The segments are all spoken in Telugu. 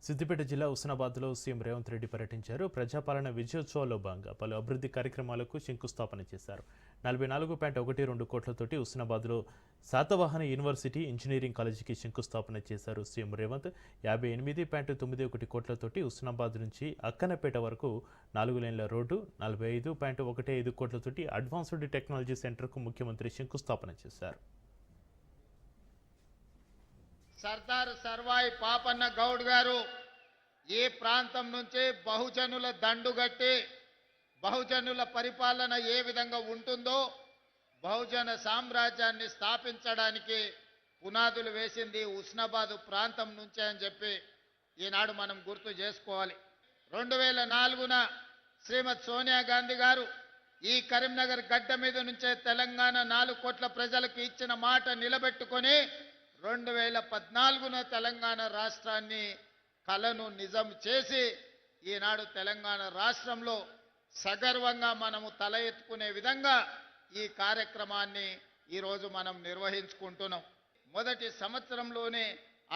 సిద్దిపేట జిల్లా హుస్నాబాద్లో సీఎం రేవంత్ రెడ్డి పర్యటించారు. ప్రజాపాలన విజయోత్సవాల్లో భాగంగా పలు అభివృద్ధి కార్యక్రమాలకు శంకుస్థాపన చేశారు. 44.12 కోట్లతోటి హుస్నాబాద్లో శాతవాహన యూనివర్సిటీ ఇంజనీరింగ్ కాలేజీకి శంకుస్థాపన చేశారు సీఎం రేవంత్. 58.91 కోట్లతోటి హుస్నాబాద్ నుంచి అక్కన్నపేట వరకు 4 లేన్ల రోడ్డు, 45.15 కోట్లతోటి అడ్వాన్స్డ్ టెక్నాలజీ సెంటర్కు ముఖ్యమంత్రి శంకుస్థాపన చేశారు. సర్దార్ సర్వాయి పాపన్న గౌడ్ గారు ఈ ప్రాంతం నుంచి బహుజనుల దండుగట్టి బహుజనుల పరిపాలన ఏ విధంగా ఉంటుందో బహుజన సామ్రాజ్యాన్ని స్థాపించడానికి పునాదులు వేసింది హుస్నాబాద్ ప్రాంతం నుంచే అని చెప్పి ఈనాడు మనం గుర్తు చేసుకోవాలి. 2004న శ్రీమతి సోనియా గాంధీ గారు ఈ కరీంనగర్ గడ్డ మీద నుంచే తెలంగాణ 4 కోట్ల ప్రజలకు ఇచ్చిన మాట నిలబెట్టుకొని 2014న తెలంగాణ రాష్ట్రాన్ని కలను నిజం చేసి ఈనాడు తెలంగాణ రాష్ట్రంలో సగర్వంగా మనము తల ఎత్తుకునే విధంగా ఈ కార్యక్రమాన్ని ఈరోజు మనం నిర్వహించుకుంటున్నాం. మొదటి సంవత్సరంలోనే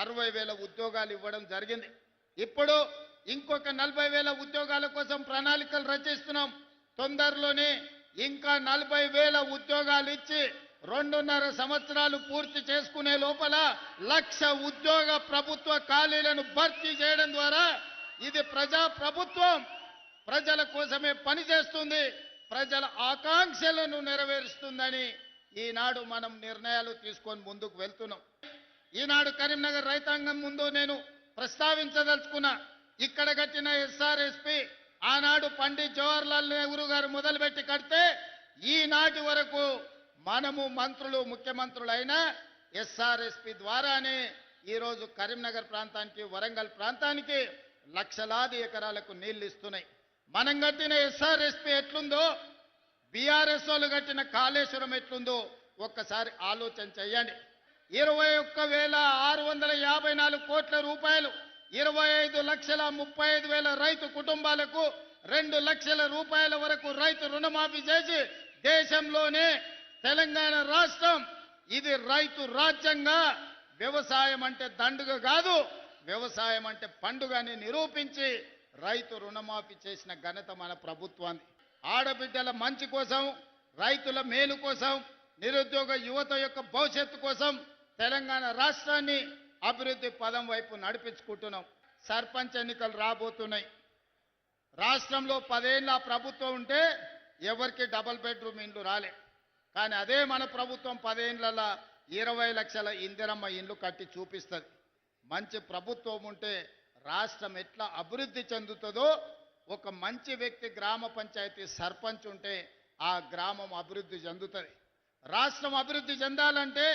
60,000 ఉద్యోగాలు ఇవ్వడం జరిగింది. ఇప్పుడు ఇంకొక 40,000 ఉద్యోగాల కోసం ప్రణాళికలు రచిస్తున్నాం. తొందరలోనే ఇంకా 40,000 ఉద్యోగాలు ఇచ్చి 2.5 సంవత్సరాలు పూర్తి చేసుకునే లోపల 1,00,000 ఉద్యోగ ప్రభుత్వ ఖాళీలను భర్తీ చేయడం ద్వారా ఇది ప్రజా ప్రభుత్వం ప్రజల కోసమే పనిచేస్తుంది, ప్రజల ఆకాంక్షలను నెరవేరుస్తుందని ఈనాడు మనం నిర్ణయాలు తీసుకొని ముందుకు వెళ్తున్నాం. ఈనాడు కరీంనగర్ రైతాంగం ముందు నేను ప్రస్తావించదలుచుకున్నా. ఇక్కడ కట్టిన ఎస్ఆర్ఎస్పి ఆనాడు పండిత్ జవహర్లాల్ నెహ్రూ గారు మొదలుపెట్టి కడితే ఈనాటి వరకు మనము మంత్రులు ముఖ్యమంత్రులైన ఎస్ఆర్ఎస్పి ద్వారానే ఈరోజు కరీంనగర్ ప్రాంతానికి వరంగల్ ప్రాంతానికి లక్షలాది ఎకరాలకు నీళ్లు ఇస్తున్నాయి. మనం కట్టిన ఎస్ఆర్ఎస్పి ఎట్లుందో బీఆర్ఎస్ వాళ్ళు కట్టిన కాళేశ్వరం ఎట్లుందో ఒక్కసారి ఆలోచన చేయండి. 21,654 కోట్ల రూపాయలు 25,35,000 రైతు కుటుంబాలకు 2 లక్షల రూపాయల వరకు రైతు రుణమాఫీ చేసి దేశంలోనే తెలంగాణ రాష్ట్రం ఇది రైతు రాజ్యంగా వ్యవసాయం అంటే దండుగ కాదు, వ్యవసాయం అంటే పండుగని నిరూపించి రైతు రుణమాఫీ చేసిన ఘనత మన ప్రభుత్వాన్ని. ఆడబిడ్డల మంచి కోసం, రైతుల మేలు కోసం, నిరుద్యోగ యువత యొక్క భవిష్యత్తు కోసం తెలంగాణ రాష్ట్రాన్ని అభివృద్ధి పదం వైపు నడిపించుకుంటున్నాం. సర్పంచ్ ఎన్నికలు రాబోతున్నాయి. రాష్ట్రంలో 10 ఏళ్ళ ప్రభుత్వం ఉంటే ఎవరికి డబుల్ బెడ్రూమ్ ఇండ్లు రాలే. కానీ అదే మన ప్రభుత్వం 10 ఏళ్లలో 20 లక్షల ఇందిరమ్మ ఇండ్లు కట్టి చూపిస్తుంది. మంచి ప్రభుత్వం ఉంటే రాష్ట్రం ఎట్లా అభివృద్ధి చెందుతుందో, ఒక మంచి వ్యక్తి గ్రామ పంచాయతీ సర్పంచ్ ఉంటే ఆ గ్రామం అభివృద్ధి చెందుతుంది. రాష్ట్రం అభివృద్ధి చెందాలంటే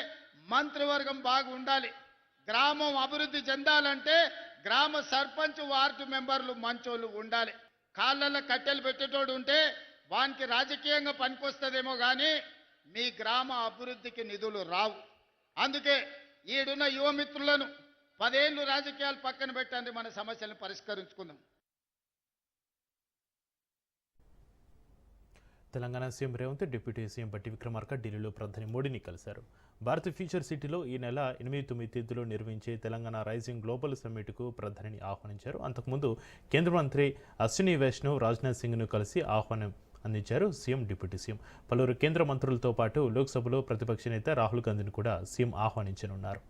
మంత్రివర్గం బాగా ఉండాలి. గ్రామం అభివృద్ధి చెందాలంటే గ్రామ సర్పంచ్ వార్డు మెంబర్లు మంచోళ్ళు ఉండాలి. కాళ్ళల్లో కట్టెలు పెట్టేటోడు ఉంటే వానికి రాజకీయంగా పనికొస్తుందేమో కానీ మీ గ్రామ అభివృద్ధికి నిధులు రావు. అందుకే ఈడున్న యువమిత్రులను 10 ఏళ్ళు రాజకీయాలు పక్కన పెట్టండి, మన సమస్యలను పరిష్కరించుకుందాం. Telangana CM Revanth deputy CM Bhatti Vikramarka ఢిల్లీలో ప్రధాని మోడీని కలిశారు. భారత్ ఫ్యూచర్ సిటీలో ఈ నెల 8-9 తేదీలో నిర్వహించే తెలంగాణ రైజింగ్ గ్లోబల్ సమ్మిట్కు ప్రధానిని ఆహ్వానించారు. అంతకుముందు కేంద్ర మంత్రి అశ్విని వైష్ణవ్, రాజ్నాథ్ సింగ్ను కలిసి ఆహ్వానం అందించారు సీఎం డిప్యూటీ సీఎం. పలువురు కేంద్ర మంత్రులతో పాటు లోక్సభలో ప్రతిపక్ష నేత రాహుల్ గాంధీని కూడా సీఎం ఆహ్వానించనున్నారు.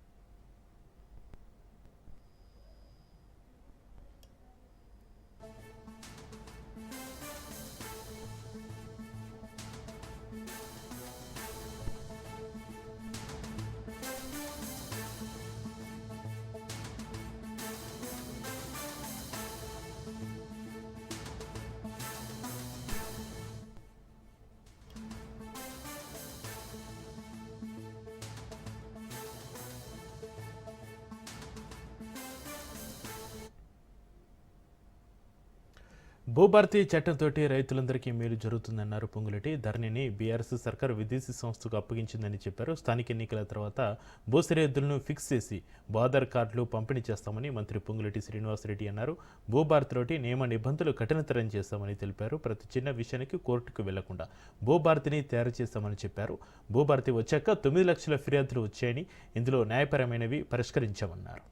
భూభారతి చట్టంతో రైతులందరికీ మేలు జరుగుతుందన్నారు పొంగులేటి. ధరణిని బీఆర్ఎస్ సర్కారు విదేశీ సంస్థకు అప్పగించిందని చెప్పారు. స్థానిక ఎన్నికల తర్వాత భూసరిహద్దులను ఫిక్స్ చేసి ఆధార్ కార్డులు పంపిణీ చేస్తామని మంత్రి పొంగులేటి శ్రీనివాసరెడ్డి అన్నారు. భూభారతిలోటి నియమ నిబంధనలు కఠినతరం చేస్తామని తెలిపారు. ప్రతి చిన్న విషయానికి కోర్టుకు వెళ్లకుండా భూభారతిని తయారు చేస్తామని చెప్పారు. భూభారతి వచ్చాక 9 లక్షల ఫిర్యాదులు వచ్చాయని, ఇందులో న్యాయపరమైనవి పరిష్కరించామన్నారు.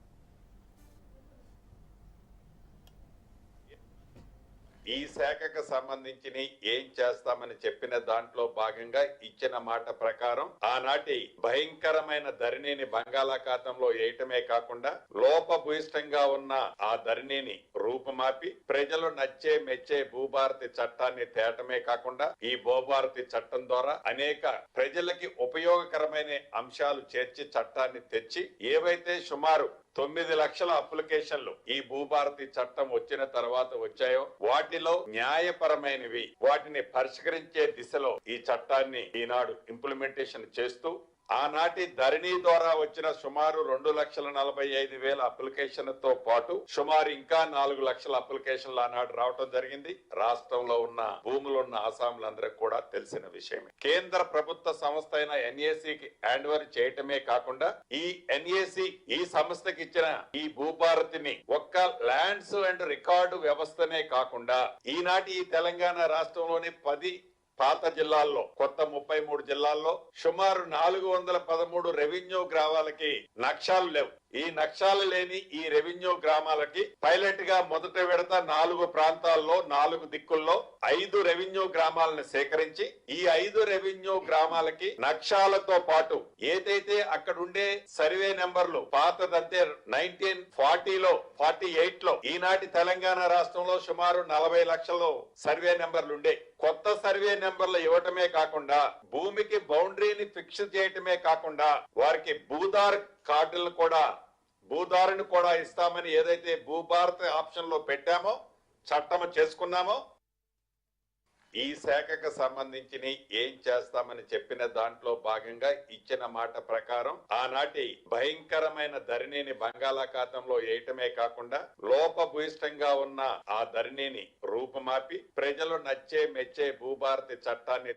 ఈ శాఖకు సంబంధించి ఏం చేస్తామని చెప్పిన దాంట్లో భాగంగా ఇచ్చిన మాట ప్రకారం ఆనాటి భయంకరమైన ధరణిని బంగాళాఖాతంలో వేయటమే కాకుండా లోపభూయిష్టంగా ఉన్న ఆ ధరణిని రూపుమాపి ప్రజలు నచ్చే మెచ్చే భూభారతి చట్టాన్ని తేటమే కాకుండా ఈ భూభారతి చట్టం ద్వారా అనేక ప్రజలకి ఉపయోగకరమైన అంశాలు చేర్చి చట్టాన్ని తెచ్చి ఏవైతే సుమారు 9 లక్షల అప్లికేషన్లు ఈ భూభారతి చట్టం వచ్చిన తర్వాత వచ్చాయో వాటిలో న్యాయపరమైనవి వాటిని పరిష్కరించే దిశలో ఈ చట్టాన్ని ఈనాడు ఇంప్లిమెంటేషన్ చేస్తూ ఆనాటి ధరణి ద్వారా వచ్చిన సుమారు 2,45,000 అప్లికేషన్లతో పాటు సుమారు ఇంకా 4 లక్షల అప్లికేషన్లు ఆనాడు రావటం జరిగింది. రాష్ట్రంలో ఉన్న భూములున్న ఆసాములందరికీ కూడా తెలిసిన విషయమే. కేంద్ర ప్రభుత్వ సంస్థ అయిన ఎన్ఏసీకి హ్యాండ్ ఓవర్ చేయటమే కాకుండా ఈ ఎన్ఏసీ ఈ సంస్థకి ఇచ్చిన ఈ భూభారతిని ఒక్క ల్యాండ్స్ అండ్ రికార్డు వ్యవస్థనే కాకుండా ఈనాటి ఈ తెలంగాణ రాష్ట్రంలోని 10 పాత జిల్లాల్లో కొత్త 33 జిల్లాల్లో సుమారు 413 రెవెన్యూ గ్రామాలకి నక్షాలు లేవు. ఈ నక్షాలు లేని ఈ రెవెన్యూ గ్రామాలకి పైలట్ గా మొదట విడత 4 ప్రాంతాల్లో 4 దిక్కుల్లో 5 రెవెన్యూ గ్రామాలను సేకరించి ఈ 5 రెవెన్యూ గ్రామాలకి నక్షాలతో పాటు ఏదైతే అక్కడ ఉండే సర్వే నెంబర్లు పాతదంటే 1940లో 48లో ఈనాటి తెలంగాణ రాష్ట్రంలో సుమారు 40 లక్షల సర్వే నెంబర్లు ఉండే కొత్త సర్వే నెంబర్లు ఇవ్వటమే కాకుండా భూమికి బౌండరీని ఫిక్స్ చేయటమే కాకుండా వారికి భూదారుని కూడా ఇస్తామని ఏదైతే భూభారతి ఆప్షన్ లో పెట్టామో చట్టం చేసుకున్నామో ఈ శాఖకు సంబంధించి ఏం చేస్తామని చెప్పిన దాంట్లో భాగంగా ఇచ్చిన మాట ప్రకారం ఆనాటి భయంకరమైన ధరణిని బంగాళాఖాతంలో వేయటమే కాకుండా లోపభూయిష్టంగా ఉన్న ఆ ధరణిని రూపుమాపి ప్రజలు నచ్చే మెచ్చే భూభారతి చట్టాన్ని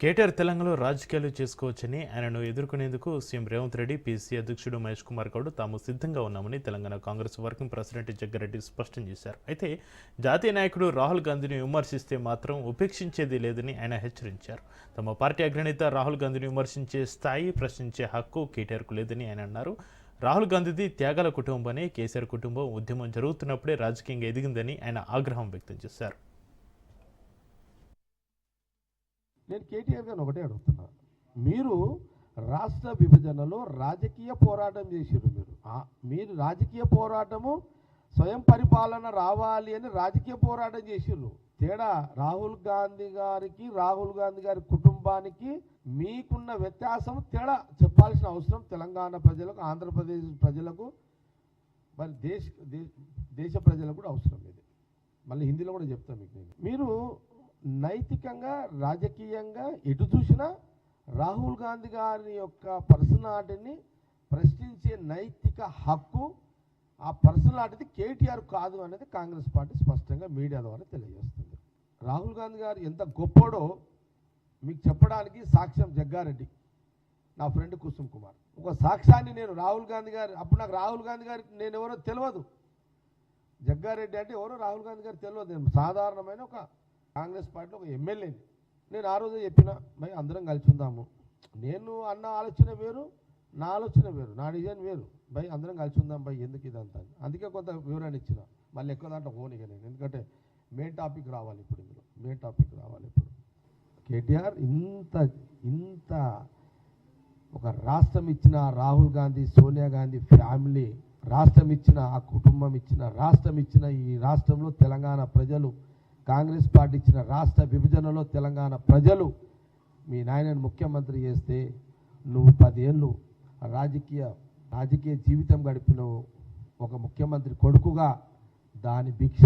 కేటీఆర్ తెలంగాణలో రాజకీయాలు చేసుకోవచ్చని ఆయనను ఎదుర్కొనేందుకు సీఎం రేవంత్ రెడ్డి, పీసీసీ అధ్యక్షుడు మహేష్ కుమార్ గౌడ్ తాము సిద్ధంగా ఉన్నామని తెలంగాణ కాంగ్రెస్ వర్కింగ్ ప్రెసిడెంట్ జగ్గారెడ్డి స్పష్టం చేశారు. అయితే జాతీయ నాయకుడు రాహుల్ గాంధీని విమర్శిస్తే మాత్రం ఉపేక్షించేది లేదని ఆయన హెచ్చరించారు. తమ పార్టీ అగ్రనేత రాహుల్ గాంధీని విమర్శించే స్థాయి, ప్రశ్నించే హక్కు కేటీఆర్కు లేదని ఆయన అన్నారు. రాహుల్ గాంధీది త్యాగాల కుటుంబమని, కేసీఆర్ కుటుంబం ఉద్యమం జరుగుతున్నప్పుడే రాజకీయంగా ఎదిగిందని ఆయన ఆగ్రహం వ్యక్తం చేశారు. నేను కేటీఆర్ గారిని ఒకటే అడుగుతున్నా, మీరు రాష్ట్ర విభజనలో రాజకీయ పోరాటం చేసిర్రు. మీరు రాజకీయ పోరాటము స్వయం పరిపాలన రావాలి అని రాజకీయ పోరాటం చేసిర్రు. తేడా రాహుల్ గాంధీ గారి కుటుంబానికి మీకున్న వ్యత్యాసం తేడా చెప్పాల్సిన అవసరం తెలంగాణ ప్రజలకు, ఆంధ్రప్రదేశ్ ప్రజలకు, మరి దేశ ప్రజలకు కూడా అవసరం ఇది. మళ్ళీ హిందీలో కూడా చెప్తాను మీకు. మీరు నైతికంగా రాజకీయంగా ఎటు చూసినా రాహుల్ గాంధీ గారి యొక్క పర్సనాలిటీని ప్రశ్నించే నైతిక హక్కు ఆ పర్సనాలిటీ కేటీఆర్ కాదు అనేది కాంగ్రెస్ పార్టీ స్పష్టంగా మీడియా ద్వారా తెలియజేస్తుంది. రాహుల్ గాంధీ గారు ఎంత గొప్పోడో మీకు చెప్పడానికి సాక్ష్యం జగ్గారెడ్డి, నా ఫ్రెండ్ కుసుమ్ కుమార్. ఒక సాక్ష్యాన్ని నేను రాహుల్ గాంధీ గారు, అప్పుడు నాకు రాహుల్ గాంధీ గారి నేను ఎవరో తెలియదు, జగ్గారెడ్డి అంటే ఎవరో రాహుల్ గాంధీ గారు తెలియదు. నేను సాధారణమైన ఒక కాంగ్రెస్ పార్టీలో ఒక ఎమ్మెల్యేని. నేను ఆ రోజే చెప్పిన, భయ్ అందరం కలిసి ఉందాము. నేను అన్న ఆలోచన వేరు, నా ఆలోచన వేరు, నా డిజైన్ వేరు. భయ్ అందరం కలిసి ఉందాం భయ్, ఎందుకు ఇదంతా. అందుకే కొంత వివరణ ఇచ్చిన. మళ్ళీ ఎక్కువ దాంట్లో పోనీగా నేను, ఎందుకంటే మెయిన్ టాపిక్ రావాలి ఇప్పుడు. ఇందులో మెయిన్ టాపిక్ రావాలి ఇప్పుడు. కేటీఆర్ ఇంత ఒక రాష్ట్రం ఇచ్చిన రాహుల్ గాంధీ, సోనియా గాంధీ ఫ్యామిలీ, రాష్ట్రం ఇచ్చిన ఆ కుటుంబం ఇచ్చిన, రాష్ట్రం ఇచ్చిన ఈ రాష్ట్రంలో తెలంగాణ ప్రజలు, కాంగ్రెస్ పార్టీ ఇచ్చిన రాష్ట్ర విభజనలో తెలంగాణ ప్రజలు మీ నాయనని ముఖ్యమంత్రి చేస్తే నువ్వు 10 ఏళ్ళు రాజకీయ జీవితం గడిపిన ఒక ముఖ్యమంత్రి కొడుకుగా దాని భిక్ష,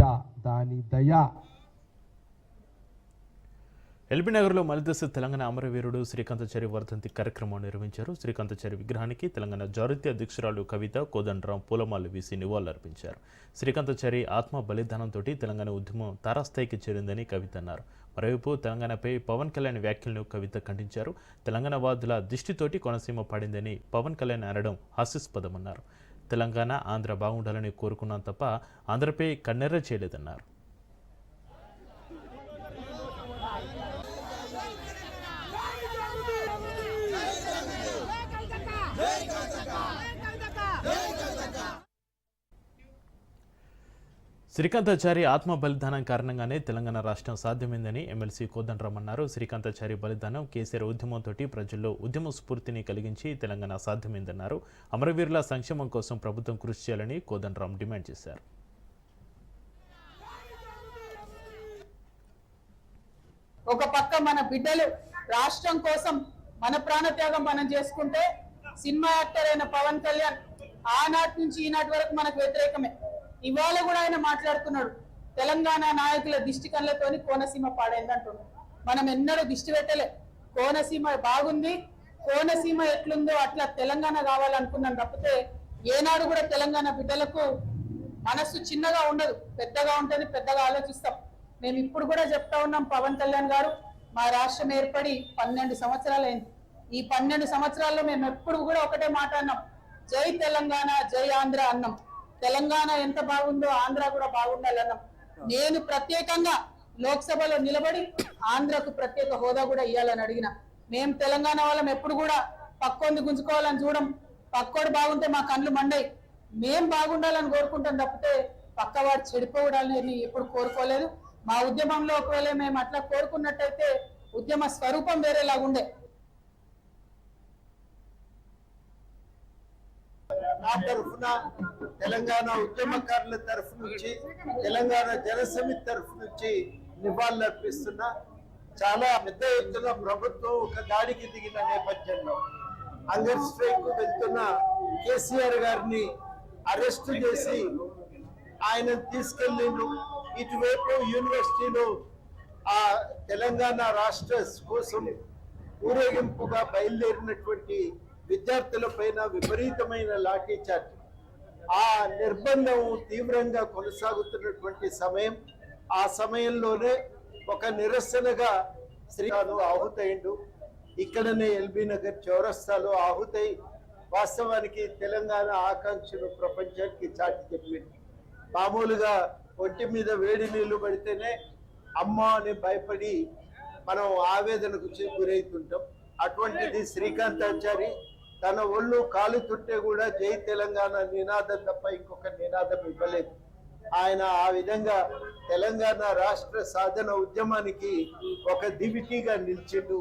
దాని దయ. ఎల్బీనగర్లో మలిదశ తెలంగాణ అమరవీరుడు శ్రీకాంతాచారి వర్ధంతి కార్యక్రమం నిర్వహించారు. శ్రీకాంతాచారి విగ్రహానికి తెలంగాణ జాగృతి అధ్యక్షురాలు కవిత, కోదండరాం పూలమాలలు వేసి నివాళులర్పించారు. శ్రీకాంతాచారి ఆత్మ బలిదానంతో తెలంగాణ ఉద్యమం తారాస్థాయికి చేరిందని కవిత అన్నారు. మరోవైపు తెలంగాణపై పవన్ కళ్యాణ్ వ్యాఖ్యలను కవిత ఖండించారు. తెలంగాణ వాదుల దిష్టితోటి కోనసీమ పడిందని పవన్ కళ్యాణ్ అనడం హాస్యాస్పదమన్నారు. తెలంగాణ, ఆంధ్ర బాగుండాలని కోరుకున్నాం తప్ప ఆంధ్రపై కన్నెర్ర చేయలేదన్నారు. శ్రీకాంతాచారి ఆత్మ బలిదానం కారణంగానే తెలంగాణ రాష్ట్రం సాధ్యమైందని ఎమ్మెల్సీ కోదండరాం అన్నారు. శ్రీకాంతాచారి బలిదానం కేసీఆర్ ఉద్యమంతో ప్రజల్లో ఉద్యమ స్ఫూర్తిని కలిగించి తెలంగాణ సాధ్యమైందన్నారు. అమరవీరుల సంక్షేమం కోసం ప్రభుత్వం కృషి చేయాలని కోదండరాం డిమాండ్ చేశారు. ఒక పక్క మన బిడ్డలు రాష్ట్రం కోసం మన ప్రాణత్యాగం మనం చేసుకుంటే సినిమా యాక్టర్ అయిన పవన్ కళ్యాణ్ ఆనాటి నుంచి ఈనాటి వరకు మనకు వ్యతిరేకమే. ఇవాళ కూడా ఆయన మాట్లాడుతున్నాడు, తెలంగాణ నాయకుల దిష్టి కళ్ళతోని కోనసీమ పాడైంది అంటున్నాడు. మనం ఎన్నడూ దిష్టి పెట్టలే. కోనసీమ బాగుంది, కోనసీమ ఎట్లుందో అట్లా తెలంగాణ కావాలనుకున్నాం తప్పితే ఏనాడు కూడా తెలంగాణ బిడ్డలకు మనస్సు చిన్నగా ఉండదు, పెద్దగా ఉంటుంది, పెద్దగా ఆలోచిస్తాం. మేము ఇప్పుడు కూడా చెప్తా ఉన్నాం, పవన్ కళ్యాణ్ గారు మా రాష్ట్రం ఏర్పడి 12 సంవత్సరాలు అయింది. ఈ 12 సంవత్సరాల్లో మేము ఎప్పుడు కూడా ఒకటే మాట అన్నాం, జై తెలంగాణ జై ఆంధ్ర అన్నాం. తెలంగాణ ఎంత బాగుందో ఆంధ్ర కూడా బాగుండాలన్నాం. నేను ప్రత్యేకంగా లోక్సభలో నిలబడి ఆంధ్రకు ప్రత్యేక హోదా కూడా ఇవ్వాలని అడిగిన. మేము తెలంగాణ వాళ్ళం ఎప్పుడు కూడా పక్కోంది గుంజుకోవాలని చూడం. పక్కోడు బాగుంటే మా కళ్ళు మండాయి. మేం బాగుండాలని కోరుకుంటాం తప్పితే పక్కవాడు చెడిపోవడాలని ఎప్పుడు కోరుకోలేదు. మా ఉద్యమంలో ఒకవేళ మేము అట్లా కోరుకున్నట్టయితే ఉద్యమ స్వరూపం వేరేలాగుండే. నా తరఫున తెలంగాణ ఉద్యమకారుల తరఫు నుంచి, తెలంగాణ జనసమితి తరఫు నుంచి నివాళులు అర్పిస్తున్నా. చాలా పెద్ద ఎత్తున ప్రభుత్వం ఒక దాడికి దిగిన నేపథ్యంలో హంగర్ స్ట్రైక్ వెళ్తున్న కేసీఆర్ గారిని అరెస్ట్ చేసి ఆయన తీసుకెళ్ళిండు. ఇటువైపు యూనివర్సిటీలో ఆ తెలంగాణ రాష్ట్ర కోసం ఊరేగింపుగా బయలుదేరినటువంటి విద్యార్థుల పైన విపరీతమైన లాఠీ చార్జ్. ఆ నిర్బంధం తీవ్రంగా కొనసాగుతున్నటువంటి సమయం. ఆ సమయంలోనే ఒక నిరసనగా శ్రీను ఆహుతైండు. ఇక్కడనే ఎల్బీ నగర్ చౌరస్తాలో ఆహుతై వాస్తవానికి తెలంగాణ ఆకాంక్షను ప్రపంచానికి చాటి చెప్పింది. మామూలుగా ఒంటి మీద వేడి నీళ్లు పడితేనే అమ్మ అని భయపడి మనం ఆవేదనకు గురవుతుంటాం. అటువంటిది శ్రీకాంతాచారి తన ఒళ్ళు కాలుతుంటే కూడా జై తెలంగాణ నినాదం తప్ప ఇంకొక నినాదం ఇవ్వలేదు. ఆయన ఆ విధంగా తెలంగాణ రాష్ట్ర సాధన ఉద్యమానికి ఒక దివిటీగా నిలిచిండు.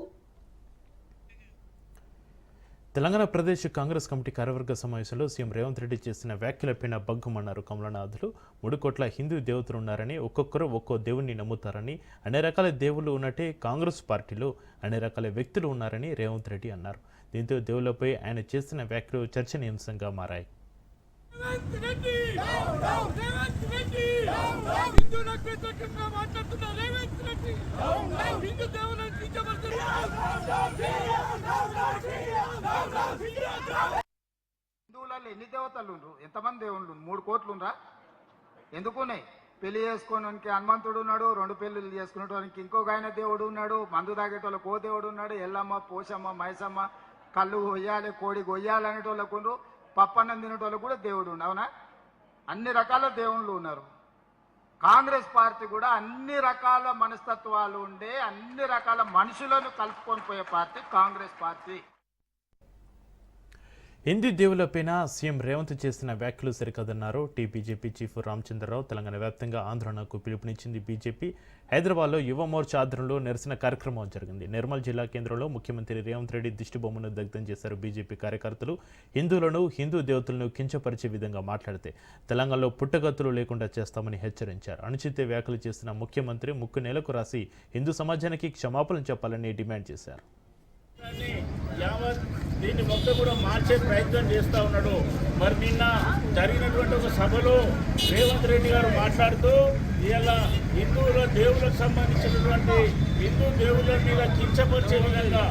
తెలంగాణ ప్రదేశ్ కాంగ్రెస్ కమిటీ కార్యవర్గ సమావేశంలో సీఎం రేవంత్ రెడ్డి చేసిన వ్యాఖ్యలపైన బగ్గుమన్నారు కమలనాథులు. 3 కోట్ల హిందూ దేవతలు ఉన్నారని, ఒక్కొక్కరు ఒక్కో దేవుణ్ణి నమ్ముతారని, అన్ని రకాల దేవుళ్ళు ఉన్నట్టే కాంగ్రెస్ పార్టీలో అన్ని రకాల వ్యక్తులు ఉన్నారని రేవంత్ రెడ్డి అన్నారు. దీంతో దేవుళ్లపై ఆయన చేసిన వ్యాఖ్యలు చర్చనీయాంశంగా మారాయి. హిందువులలో ఎన్ని దేవతలు ఉండ్రు? ఎంతమంది దేవుళ్ళు? 3 కోట్లు ఉండ్రా? ఎందుకున్నాయి? పెళ్లి చేసుకోవడానికి హనుమంతుడు ఉన్నాడు, 2 పెళ్లిళ్ళు చేసుకునేటోనికి ఇంకొక ఆయన దేవుడు ఉన్నాడు, మందు తాగేటోళ్ళకి ఓ దేవుడు ఉన్నాడు, ఎల్లమ్మ, పోషమ్మ, మైసమ్మ, కళ్ళు కొయ్యాలి, కోడి కొయ్యాలి అనేటోళ్ళకు ఉండ్రు, పప్పన్నం తినేటోళ్ళకు కూడా దేవుడు ఉండు. అవునా? అన్ని రకాల దేవుళ్ళు ఉన్నారు. కాంగ్రెస్ పార్టీ కూడా అన్ని రకాల మనస్తత్వాలు ఉండే, అన్ని రకాల మనుషులను కలుపుకొని పోయే పార్టీ కాంగ్రెస్ పార్టీ. హిందూ దేవులపైన సీఎం రేవంత్ చేసిన వ్యాఖ్యలు సరికాదన్నారు. బీజేపీ చీఫ్ రామచంద్రరావు తెలంగాణ వ్యాప్తంగా ఆందోళనకు పిలుపునిచ్చింది బీజేపీ. హైదరాబాద్లో యువ మోర్చా ఆధ్వర్యంలో నిరసన కార్యక్రమం జరిగింది. నిర్మల్ జిల్లా కేంద్రంలో ముఖ్యమంత్రి రేవంత్ రెడ్డి దిష్టిబొమ్మను దగ్ధం చేశారు బీజేపీ కార్యకర్తలు. హిందువులను, హిందూ దేవతలను కించపరిచే విధంగా మాట్లాడితే తెలంగాణలో పుట్టగతులు లేకుండా చేస్తామని హెచ్చరించారు. అనుచిత వ్యాఖ్యలు చేసిన ముఖ్యమంత్రి ముక్కు నేలకు రాసి హిందూ సమాజానికి క్షమాపణ చెప్పాలని డిమాండ్ చేశారు. దీన్ని మొత్తం కూడా మార్చే ప్రయత్నం చేస్తూ ఉన్నాడు. మరి నిన్న జరిగినటువంటి ఒక సభలో రేవంత్ రెడ్డి గారు మాట్లాడుతూ ఇలా హిందువుల దేవులకు సంబంధించినటువంటి హిందూ దేవుళ్ళ మీద కించపరిచే విధంగా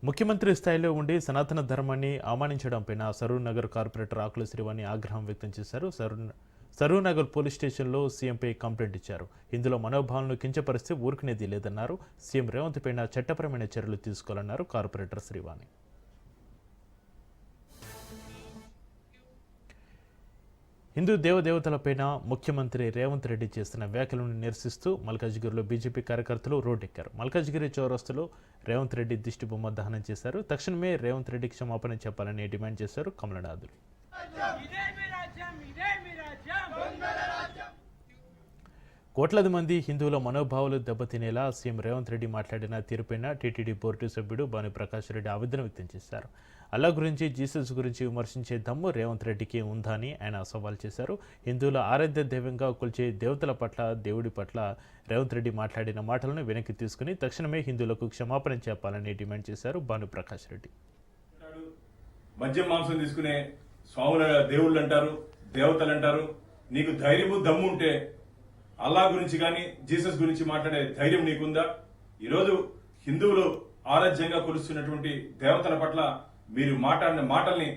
ముఖ్యమంత్రి స్థాయిలో ఉండి సనాతన ధర్మాన్ని అవమానించడంపైన సరూర్ నగర్ కార్పొరేటర్ ఆకుల శ్రీవాణి ఆగ్రహం వ్యక్తం చేశారు. సరూర్ నగర్ పోలీస్ స్టేషన్లో సీఎంపై కంప్లైంట్ ఇచ్చారు. ఇందులో మనోభావాలను కించపరిస్తే ఊరుకునేది లేదన్నారు. సీఎం రేవంత్ పైన చట్టపరమైన చర్యలు తీసుకోవాలన్నారు కార్పొరేటర్ శ్రీవాణి. హిందూ దేవదేవతలపైన ముఖ్యమంత్రి రేవంత్ రెడ్డి చేస్తున్న వ్యాఖ్యలను నిరసిస్తూ మల్కాజ్గిరిలో బీజేపీ కార్యకర్తలు రోడ్డెక్కారు. మల్కాజ్గిరి చౌరస్తాలో రేవంత్ రెడ్డి దిష్టిబొమ్మ దహనం చేశారు. తక్షణమే రేవంత్ రెడ్డి క్షమాపణ చెప్పాలని డిమాండ్ చేశారు కమలనాథులు. కోట్లాది మంది హిందువుల మనోభావాలు దెబ్బతినేలా సీఎం రేవంత్ రెడ్డి మాట్లాడిన తీరుపైన టీటీడీ బోర్డు సభ్యుడు భాను ప్రకాష్ రెడ్డి ఆవేదన వ్యక్తం చేశారు. అల్లా గురించి, జీసస్ గురించి విమర్శించే దమ్ము రేవంత్ రెడ్డికి ఉందా అని ఆయన సవాల్ చేశారు. హిందువుల ఆరాధ్య దైవంగా కొలిచే దేవతల పట్ల, దేవుడి పట్ల రేవంత్ రెడ్డి మాట్లాడిన మాటలను వెనక్కి తీసుకుని తక్షణమే హిందువులకు క్షమాపణ చెప్పాలని డిమాండ్ చేశారు భాను ప్రకాష్ రెడ్డి. మద్యం మాంసం తీసుకునే స్వాముల దేవుళ్ళు అంటారు, దేవతలు అంటారు. నీకు ధైర్యము దమ్ము ఉంటే అల్లా గురించి కానీ, జీసస్ గురించి మాట్లాడే ధైర్యం నీకుందా? ఈరోజు హిందువులు ఆరాధ్యంగా కొలుస్తున్నటువంటి దేవతల పట్ల మీరు మాట్లాడిన మాటల్ని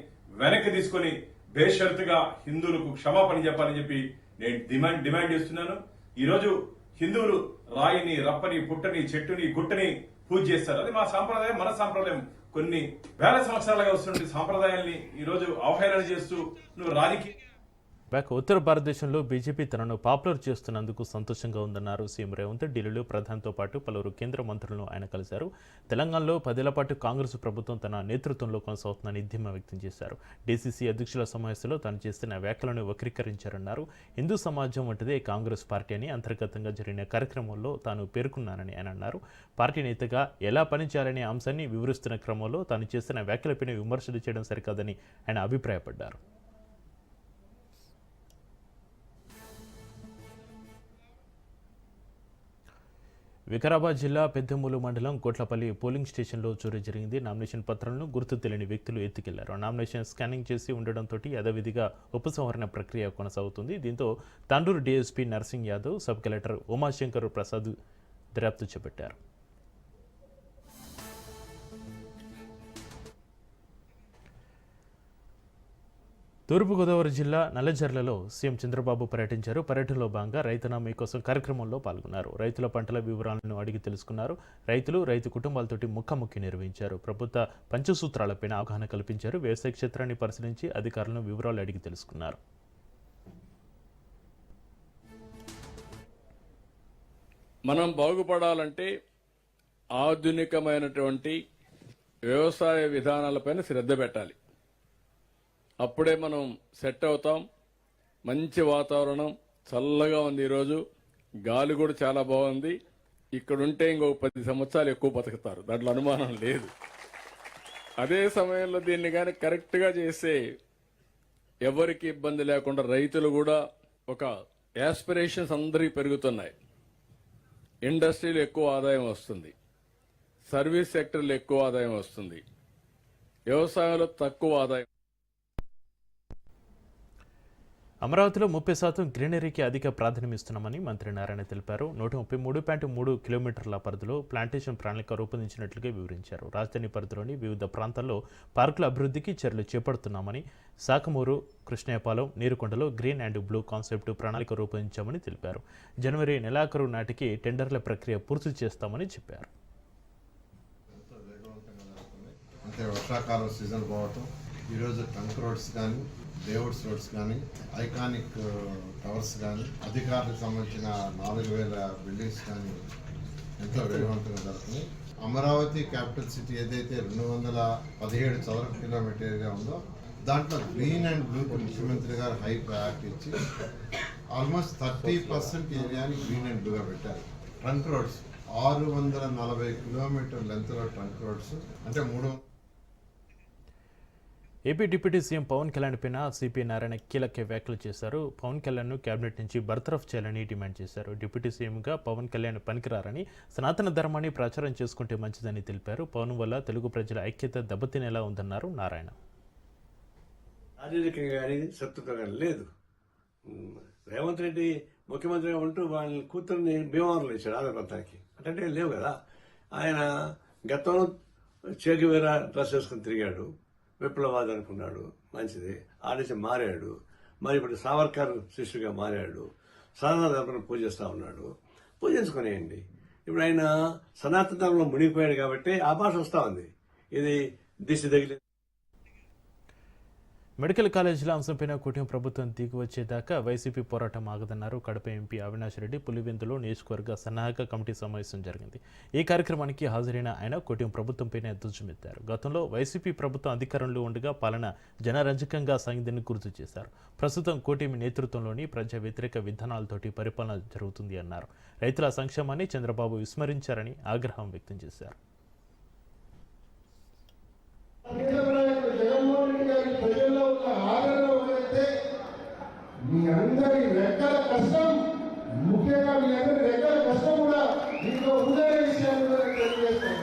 వెనక్కి తీసుకొని బేషరతుగా హిందువులకు క్షమాపణ చెప్పాలని చెప్పి నేను డిమాండ్ చేస్తున్నాను. ఈరోజు హిందువులు రాయిని, రప్పని, పుట్టని, చెట్టుని, గుట్టని పూజ చేస్తారు. అది మా సాంప్రదాయం, మన సాంప్రదాయం. కొన్ని వేల సంవత్సరాలుగా వస్తున్న సాంప్రదాయాల్ని ఈరోజు అవహేళన చేస్తూ నువ్వు రాజకీయ ఉత్తర భారతదేశంలో బీజేపీ తనను పాపులర్ చేస్తున్నందుకు సంతోషంగా ఉందన్నారు సీఎం రేవంత్. ఢిల్లీలో ప్రధానితో పాటు పలువురు కేంద్ర మంత్రులను ఆయన కలిశారు. తెలంగాణలో 10 ఏళ్ల పాటు కాంగ్రెస్ ప్రభుత్వం తన నేతృత్వంలో కొనసాగుతుందని ధీమా వ్యక్తం చేశారు. డీసీసీ అధ్యక్షుల సమావేశంలో తాను చేస్తున్న వ్యాఖ్యలను వక్రీకరించారన్నారు. హిందూ సమాజం వంటిదే కాంగ్రెస్ పార్టీ అని అంతర్గతంగా జరిగిన కార్యక్రమంలో తాను పేర్కొన్నానని ఆయన అన్నారు. పార్టీ నేతగా ఎలా పనిచేయాలనే అంశాన్ని వివరిస్తున్న క్రమంలో తాను చేస్తున్న వ్యాఖ్యలపై విమర్శలు చేయడం సరికాదని ఆయన అభిప్రాయపడ్డారు. వికారాబాద్ జిల్లా పెద్దమూలు మండలం కోట్లపల్లి పోలింగ్ స్టేషన్లో చోరీ జరిగింది. నామినేషన్ పత్రాలను గుర్తు తెలియని వ్యక్తులు ఎత్తుకెళ్లారు. నామినేషన్ స్కానింగ్ చేసి ఉండడంతో యథావిధిగా ఉపసంహరణ ప్రక్రియ కొనసాగుతుంది. దీంతో Tandur DSP nursing Yadav, sub collector Umashankar Prasad దర్యాప్తు చేపట్టారు. తూర్పుగోదావరి జిల్లా నల్లజర్లలో సీఎం చంద్రబాబు పర్యటించారు. పర్యటనలో భాగంగా రైతన్న మీకోసం కార్యక్రమంలో పాల్గొన్నారు. రైతుల పంటల వివరాలను అడిగి తెలుసుకున్నారు. రైతు కుటుంబాలతోటి ముఖాముఖి నిర్వహించారు. ప్రభుత్వ పంచసూత్రాలపైన అవగాహన కల్పించారు. వ్యవసాయ క్షేత్రాన్ని పరిశీలించి అధికారులను వివరాలు అడిగి తెలుసుకున్నారు. మనం బాగుపడాలంటే ఆధునికమైనటువంటి వ్యవసాయ విధానాలపైన శ్రద్ధ పెట్టాలి. అప్పుడే మనం సెట్ అవుతాం. మంచి వాతావరణం, చల్లగా ఉంది. ఈరోజు గాలి కూడా చాలా బాగుంది. ఇక్కడుంటే ఇంకో 10 సంవత్సరాలు ఎక్కువ బతుకుతారు, దాంట్లో అనుమానం లేదు. అదే సమయంలో దీన్ని కానీ కరెక్ట్గా చేస్తే ఎవరికి ఇబ్బంది లేకుండా రైతులు కూడా ఒక యాస్పిరేషన్స్ అందరికీ పెరుగుతున్నాయి. ఇండస్ట్రీలో ఎక్కువ ఆదాయం వస్తుంది, సర్వీస్ సెక్టర్లో ఎక్కువ ఆదాయం వస్తుంది, వ్యవసాయంలో తక్కువ ఆదాయం. అమరావతిలో 30% గ్రీనరీకి అధిక ప్రాధాన్యమిస్తున్నామని మంత్రి నారాయణ తెలిపారు. 133.3 కిలోమీటర్ల పరిధిలో ప్లాంటేషన్ ప్రణాళిక రూపొందించినట్లుగా వివరించారు. రాజధాని పరిధిలోని వివిధ ప్రాంతాల్లో పార్కుల అభివృద్ధికి చర్యలు చేపడుతున్నామని, సాకమూరు, Krishnayyapalem, నీరుకొండలో green and blue concept ప్రణాళిక రూపొందించామని తెలిపారు. జనవరి నెలాఖరు నాటికి టెండర్ల ప్రక్రియ పూర్తి చేస్తామని చెప్పారు. అంటే వర్షాకాలం సీజన్ పోవటం, ఈరోజు ట్రంక్ రోడ్స్ కానీ, లేఅవుట్స్ రోడ్స్ కానీ, ఐకానిక్ టవర్స్ కానీ, అధికారులకు సంబంధించిన 4000 బిల్డింగ్స్ కానీ ఎంతో వేగవంతంగా జరుగుతుంది. అమరావతి క్యాపిటల్ సిటీ ఏదైతే 217 చదరపు కిలోమీటర్ ఏరియా ఉందో దాంట్లో గ్రీన్ అండ్ బ్లూకి ముఖ్యమంత్రి గారు హై ప్రయారిటీ ఇచ్చి ఆల్మోస్ట్ 30% ఏరియాని గ్రీన్ అండ్ బ్లూగా పెట్టారు. ట్రంక్ రోడ్స్ 640 కిలోమీటర్ లెంత్లో ట్రంక్ రోడ్స్, అంటే 300. AP deputy CM Pawan Kalyan పైన సిపి నారాయణ కీలక వ్యాఖ్యలు చేశారు. పవన్ కళ్యాణ్ను కేబినెట్ నుంచి బర్తరఫ్ చేయాలని డిమాండ్ చేశారు. డిప్యూటీ సీఎంగా పవన్ కళ్యాణ్ పనికిరారని, సనాతన ధర్మాన్ని ప్రచారం చేసుకుంటే మంచిదని తెలిపారు. పవన్ వల్ల తెలుగు ప్రజల ఐక్యత దెబ్బతినేలా ఉందన్నారు నారాయణ. శారీరకంగా కానీ శత్రుత్వం కానీ లేదు. రేవంత్ రెడ్డి ముఖ్యమంత్రిగా ఉంటూ వాళ్ళ కూతుర్ని భీమవరంలో ఇచ్చాడు ఆంధ్రప్రదేశ్కి. అంటే లేవు కదా. ఆయన గతంలో చేగువేరా డ్రెస్ వేసుకుని తిరిగాడు, విప్లవాది అనుకున్నాడు, మంచిది. ఆడిసి మారాడు. మరి ఇప్పుడు సావర్కర్ శిష్యుగా మారాడు. సనాతన ధర్మం పూజిస్తూ ఉన్నాడు. పూజించుకునేయండి. ఇప్పుడు ఆయన సనాతన ధర్మంలో మునిగిపోయాడు కాబట్టి ఆ భాష వస్తూ ఉంది. ఇది దిశ తగిలి మెడికల్ కాలేజీల అంశంపైన కూటమి ప్రభుత్వం దిగి వచ్చేదాకా వైసీపీ పోరాటం ఆగదన్నారు కడప ఎంపీ అవినాష్ రెడ్డి. పులివెందులో నియోజకవర్గ సన్నాహక కమిటీ సమావేశం జరిగింది. ఈ కార్యక్రమానికి హాజరైన ఆయన కూటమి ప్రభుత్వంపైనే ధ్వజమెత్తారు. గతంలో వైసీపీ ప్రభుత్వం అధికారంలో ఉండగా పాలన జనరంజకంగా సాగిందని గుర్తు చేశారు. ప్రస్తుతం కూటమి నేతృత్వంలోని ప్రజా వ్యతిరేక విధానాలతోటి పరిపాలన జరుగుతుంది అన్నారు. రైతుల సంక్షేమాన్ని చంద్రబాబు విస్మరించారని ఆగ్రహం వ్యక్తం చేశారు. మీ అందరి రెక్కల కష్టం, ముఖ్యంగా మీ అందరి రెక్కల కష్టం కూడా దీంట్లో ఉందనే విషయాన్ని కూడా తెలియజేస్తాను.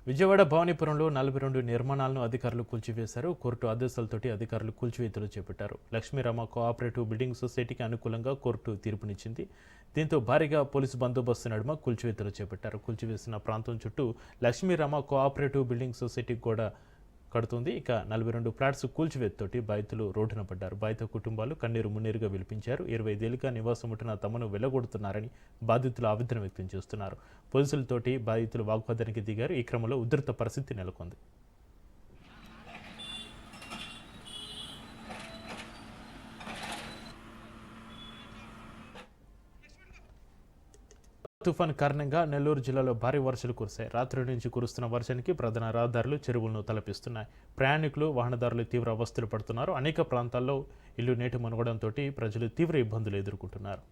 విజయవాడ భవానీపురంలో 42 నిర్మాణాలను అధికారులు కూల్చివేశారు. కోర్టు ఆదేశాలతోటి అధికారులు కూల్చివేతలు చేపట్టారు. లక్ష్మీరామ కోఆపరేటివ్ బిల్డింగ్ సొసైటీకి అనుకూలంగా కోర్టు తీర్పునిచ్చింది. దీంతో భారీగా పోలీసు బందోబస్తు నడుమ కూల్చివేతలు చేపట్టారు. కూల్చివేసిన ప్రాంతం చుట్టూ లక్ష్మీరామ కోఆపరేటివ్ బిల్డింగ్ సొసైటీ కూడా కడుతుంది. ఇక 42 ఫ్లాట్స్ కూల్చివేతతోటి బాధితులు రోడ్డున పడ్డారు. బాధిత కుటుంబాలు కన్నీరు మున్నీరుగా విలిపించారు. 25 ఏళ్లుగా నివాసం ఉంటున్న తమను వెళ్లగొడుతున్నారని బాధితులు ఆవేదన వ్యక్తం చేస్తున్నారు. పోలీసులతోటి బాధితులు వాగ్వాదానికి దిగారు. ఈ క్రమంలో ఉధృత పరిస్థితి నెలకొంది. తుఫాన్ కారణంగా నెల్లూరు జిల్లాలో భారీ వర్షాలు కురిశాయి. రాత్రి నుంచి కురుస్తున్న వర్షానికి ప్రధాన రహదారులు చెరువులను తలపిస్తున్నాయి. ప్రయాణికులు వాహనదారులు తీవ్ర అవస్థలు పడుతున్నారు. అనేక ప్రాంతాల్లో ఇల్లు నీటి మునగడంతో ప్రజలు తీవ్ర ఇబ్బందులు ఎదుర్కొంటున్నారు.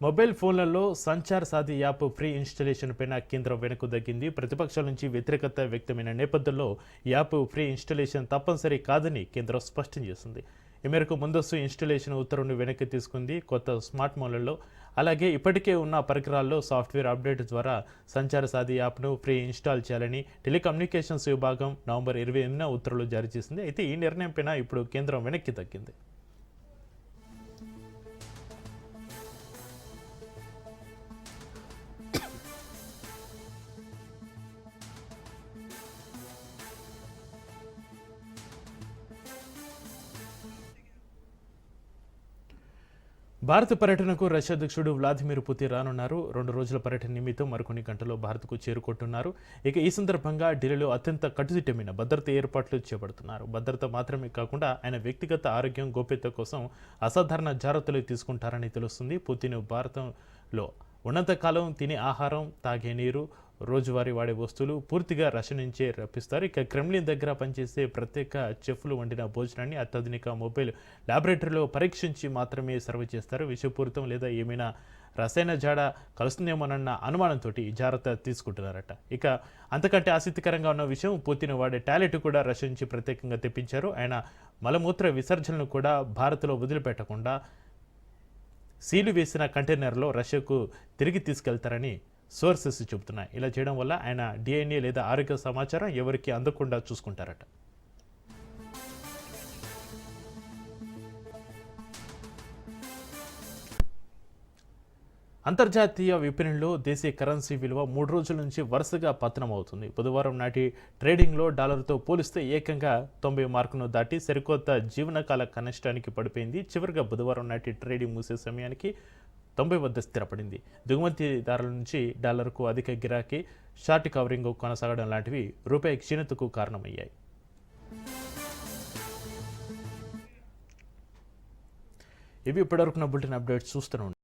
మొబైల్ ఫోన్లలో సంచార్ సాథి యాప్ ఫ్రీ ఇన్స్టాలేషన్ పైన కేంద్రం వెనక్కు తగ్గింది. ప్రతిపక్షాల నుంచి వ్యతిరేకత వ్యక్తమైన నేపథ్యంలో యాప్ ఫ్రీ ఇన్స్టాలేషన్ తప్పనిసరి కాదని కేంద్రం స్పష్టం చేసింది. ఈ మేరకు ముందస్తు ఇన్స్టాలేషన్ ఉత్తర్వును వెనక్కి తీసుకుంది. కొత్త స్మార్ట్ ఫోన్లలో అలాగే ఇప్పటికే ఉన్న పరికరాల్లో సాఫ్ట్వేర్ అప్డేట్ ద్వారా సంచార్ సాథి యాప్ను ఫ్రీ ఇన్స్టాల్ చేయాలని టెలికమ్యూనికేషన్స్ విభాగం నవంబర్ 28న ఉత్తర్వులు జారీ చేసింది. అయితే ఈ నిర్ణయం పైన ఇప్పుడు కేంద్రం వెనక్కి తగ్గింది. భారత పర్యటనకు రష్యా అధ్యక్షుడు వ్లాదిమిర్ పుతిన్ రానున్నారు. 2 రోజుల పర్యటన నిమిత్తం మరికొన్ని గంటల్లో భారత్కు చేరుకుంటున్నారు. ఇక ఈ సందర్భంగా ఢిల్లీలో అత్యంత కట్టుదిట్టమైన భద్రత ఏర్పాట్లు చేపడుతున్నారు. భద్రత మాత్రమే కాకుండా ఆయన వ్యక్తిగత ఆరోగ్యం గోప్యత కోసం అసాధారణ జాగ్రత్తలు తీసుకుంటారని తెలుస్తుంది. పుతిన్ భారతంలో ఉన్నంతకాలం తినే ఆహారం, తాగే నీరు, రోజువారీ వాడే వస్తువులు పూర్తిగా రష్యా నుంచే రప్పిస్తారు. ఇక క్రెమ్లిన్ దగ్గర పనిచేసే ప్రత్యేక చెఫ్లు వండిన భోజనాన్ని అత్యాధునిక మొబైల్ ల్యాబొరేటరీలో పరీక్షించి మాత్రమే సర్వ్ చేస్తారు. విషపూరితం లేదా ఏమైనా రసాయన జాడ కలుస్తుందేమోనన్న అనుమానంతో జాగ్రత్త తీసుకుంటున్నారట. ఇక అంతకంటే ఆసక్తికరంగా ఉన్న విషయం, పుతిన్ వాడే టాయిలెట్ కూడా రష్యా నుంచి ప్రత్యేకంగా తెప్పించారు. ఆయన మలమూత్ర విసర్జనను కూడా భారత్లో వదిలిపెట్టకుండా సీలు వేసిన కంటైనర్లో రష్యాకు తిరిగి తీసుకెళ్తారని సోర్సెస్ చెబుతున్నాయి. ఇలా చేయడం వల్ల ఆయన డిఎన్ఏ లేదా ఆరోగ్య సమాచారం ఎవరికి అందకుండా చూసుకుంటారట. అంతర్జాతీయ విపణిలో దేశీయ కరెన్సీ విలువ 3 రోజుల నుంచి వరుసగా పతనం అవుతుంది. బుధవారం నాటి ట్రేడింగ్లో డాలర్తో పోలిస్తే ఏకంగా 90 మార్కును దాటి సరికొత్త జీవనకాల కనిష్టానికి పడిపోయింది. చివరిగా బుధవారం నాటి ట్రేడింగ్ ముగిసే సమయానికి 90 వద్ద స్థిరపడింది. దిగుమతిదారుల నుంచి డాలర్కు అధిక గిరాకీ, షార్ట్ కవరింగ్ కొనసాగడం లాంటివి రూపాయి క్షీణతకు కారణమయ్యాయి. ఇవి ఇప్పటివరకున్న బులెటిన్ అప్డేట్స్ చూస్తూనే